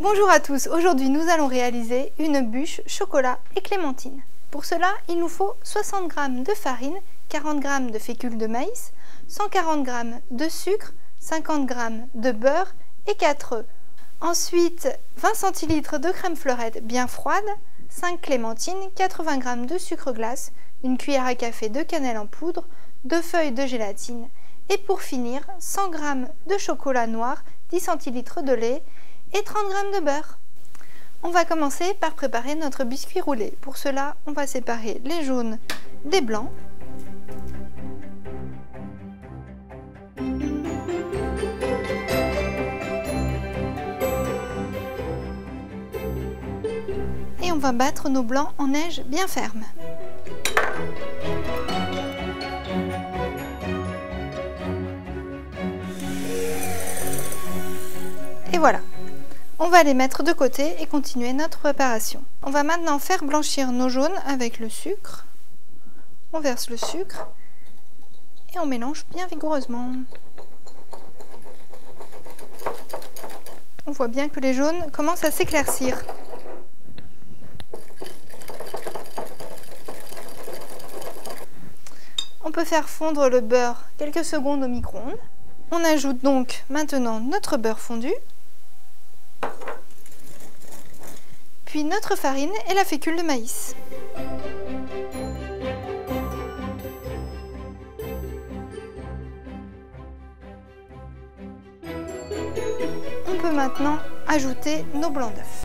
Bonjour à tous, aujourd'hui nous allons réaliser une bûche chocolat et clémentine. Pour cela, il nous faut 60 g de farine, 40 g de fécule de maïs, 140 g de sucre, 50 g de beurre et 4 œufs. Ensuite, 20 centilitres de crème fleurette bien froide, 5 clémentines, 80 g de sucre glace, une cuillère à café de cannelle en poudre, 2 feuilles de gélatine et pour finir, 100 g de chocolat noir, 10 centilitres de lait et 30 g de beurre. On va commencer par préparer notre biscuit roulé. Pour cela, on va séparer les jaunes des blancs. Et on va battre nos blancs en neige bien ferme. Et voilà. On va les mettre de côté et continuer notre préparation. On va maintenant faire blanchir nos jaunes avec le sucre. On verse le sucre et on mélange bien vigoureusement. On voit bien que les jaunes commencent à s'éclaircir. On peut faire fondre le beurre quelques secondes au micro-ondes. On ajoute donc maintenant notre beurre fondu, puis notre farine et la fécule de maïs. On peut maintenant ajouter nos blancs d'œufs.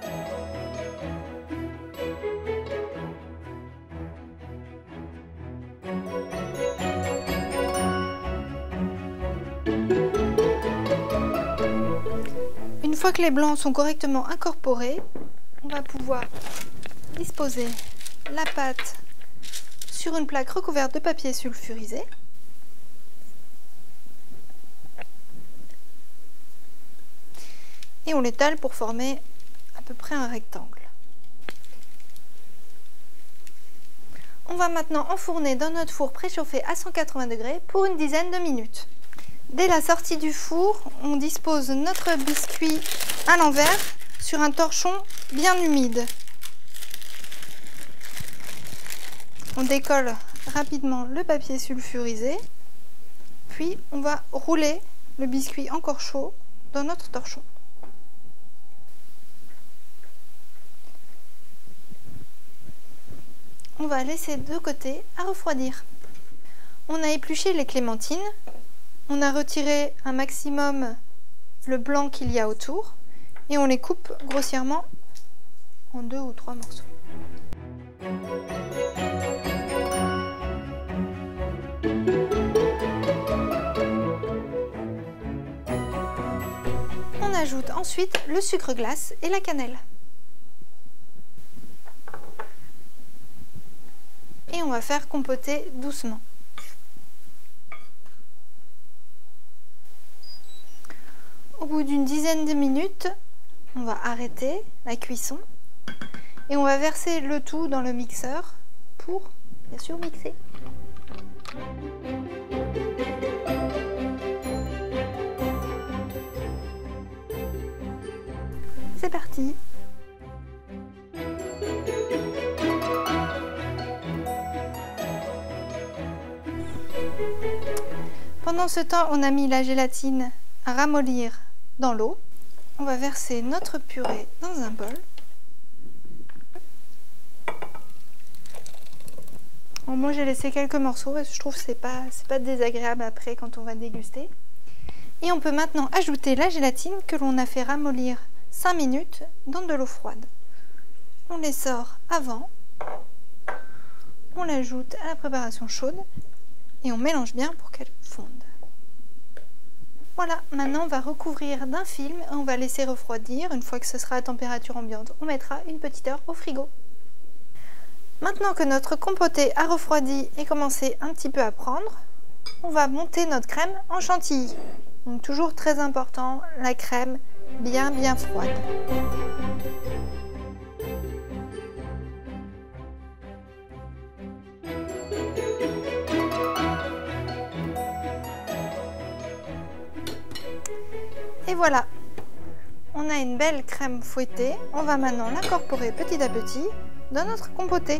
Une fois que les blancs sont correctement incorporés, on va pouvoir disposer la pâte sur une plaque recouverte de papier sulfurisé. Et on l'étale pour former à peu près un rectangle. On va maintenant enfourner dans notre four préchauffé à 180 degrés pour une dizaine de minutes. Dès la sortie du four, on dispose notre biscuit à l'envers sur un torchon bien humide. On décolle rapidement le papier sulfurisé, puis on va rouler le biscuit encore chaud dans notre torchon. On va laisser de côté à refroidir. On a épluché les clémentines, on a retiré un maximum le blanc qu'il y a autour et on les coupe grossièrement en 2 ou 3 morceaux. On ajoute ensuite le sucre glace et la cannelle. Et on va faire compoter doucement. Au bout d'une dizaine de minutes, on va arrêter la cuisson et on va verser le tout dans le mixeur pour bien sûr mixer. C'est parti! Pendant ce temps, on a mis la gélatine à ramollir dans l'eau. On va verser notre purée dans un bol. Bon, moi j'ai laissé quelques morceaux parce que je trouve que c'est pas désagréable après quand on va déguster. Et on peut maintenant ajouter la gélatine que l'on a fait ramollir 5 minutes dans de l'eau froide. On les sort avant, on l'ajoute à la préparation chaude et on mélange bien pour qu'elle fonde. Voilà, maintenant on va recouvrir d'un film et on va laisser refroidir. Une fois que ce sera à température ambiante, on mettra une petite heure au frigo. Maintenant que notre compoté a refroidi et commencé un petit peu à prendre, on va monter notre crème en chantilly. Donc toujours très important, la crème bien froide. Et voilà, on a une belle crème fouettée, on va maintenant l'incorporer petit à petit dans notre compoté.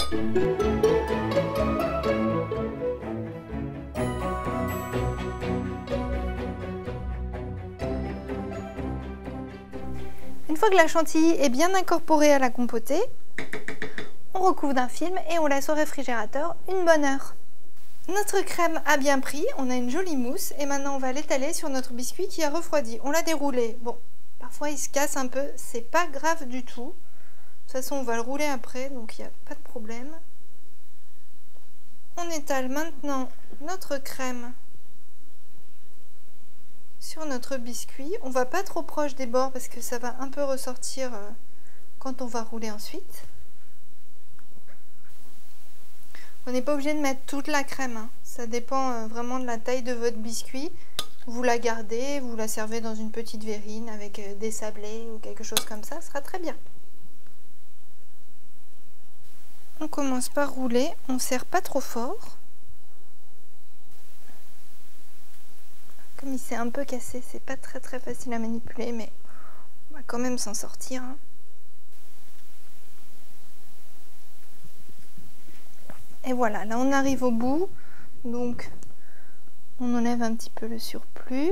Une fois que la chantilly est bien incorporée à la compotée, on recouvre d'un film et on laisse au réfrigérateur une bonne heure. Notre crème a bien pris, on a une jolie mousse et maintenant on va l'étaler sur notre biscuit qui a refroidi. On l'a déroulé. Bon, parfois il se casse un peu, c'est pas grave du tout. De toute façon on va le rouler après, donc il n'y a pas de problème. On étale maintenant notre crème sur notre biscuit. On va pas trop proche des bords parce que ça va un peu ressortir quand on va rouler ensuite. On n'est pas obligé de mettre toute la crème, hein. Ça dépend vraiment de la taille de votre biscuit. Vous la gardez, vous la servez dans une petite verrine avec des sablés ou quelque chose comme ça sera très bien. On commence par rouler, on ne serre pas trop fort. Comme il s'est un peu cassé, c'est pas très facile à manipuler, mais on va quand même s'en sortir, hein. Et voilà, là on arrive au bout, donc on enlève un petit peu le surplus.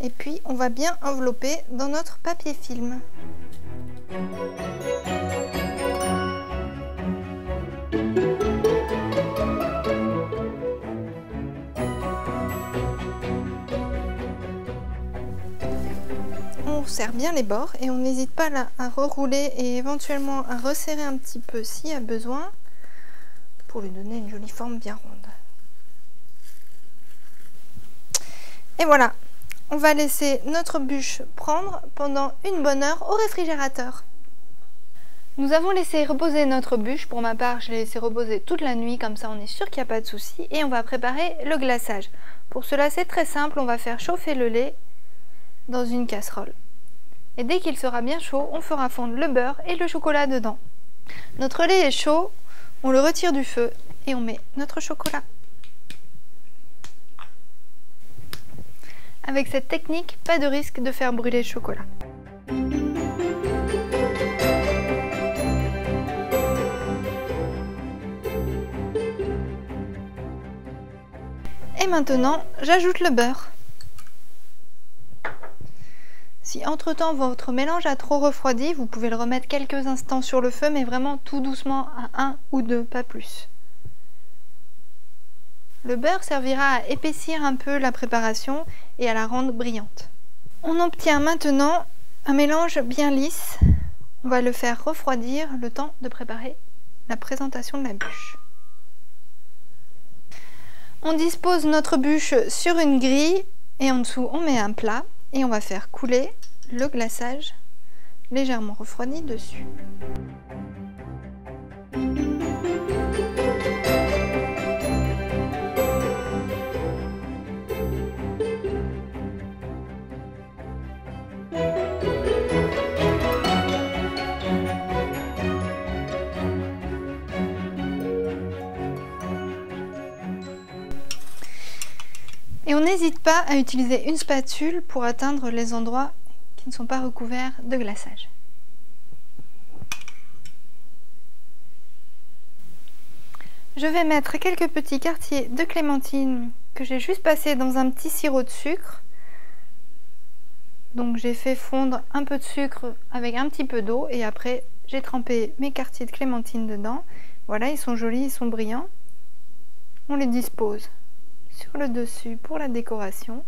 Et puis on va bien envelopper dans notre papier film. On serre bien les bords et on n'hésite pas là à rerouler et éventuellement à resserrer un petit peu s'il y a besoin pour lui donner une jolie forme bien ronde. Et voilà, on va laisser notre bûche prendre pendant une bonne heure au réfrigérateur. Nous avons laissé reposer notre bûche, pour ma part je l'ai laissé reposer toute la nuit, comme ça on est sûr qu'il n'y a pas de souci, et on va préparer le glaçage. Pour cela c'est très simple, on va faire chauffer le lait dans une casserole. Et dès qu'il sera bien chaud, on fera fondre le beurre et le chocolat dedans. Notre lait est chaud, on le retire du feu et on met notre chocolat. Avec cette technique, pas de risque de faire brûler le chocolat. Et maintenant, j'ajoute le beurre. Si entre-temps votre mélange a trop refroidi, vous pouvez le remettre quelques instants sur le feu, mais vraiment tout doucement à 1 ou 2, pas plus. Le beurre servira à épaissir un peu la préparation et à la rendre brillante. On obtient maintenant un mélange bien lisse. On va le faire refroidir le temps de préparer la présentation de la bûche. On dispose notre bûche sur une grille et en dessous on met un plat. Et on va faire couler le glaçage légèrement refroidi dessus. Et on n'hésite pas à utiliser une spatule pour atteindre les endroits qui ne sont pas recouverts de glaçage. Je vais mettre quelques petits quartiers de clémentine que j'ai juste passé dans un petit sirop de sucre. Donc j'ai fait fondre un peu de sucre avec un petit peu d'eau et après j'ai trempé mes quartiers de clémentine dedans. Voilà, ils sont jolis, ils sont brillants. On les dispose sur le dessus pour la décoration.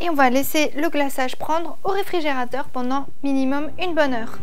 Et on va laisser le glaçage prendre au réfrigérateur pendant minimum une bonne heure.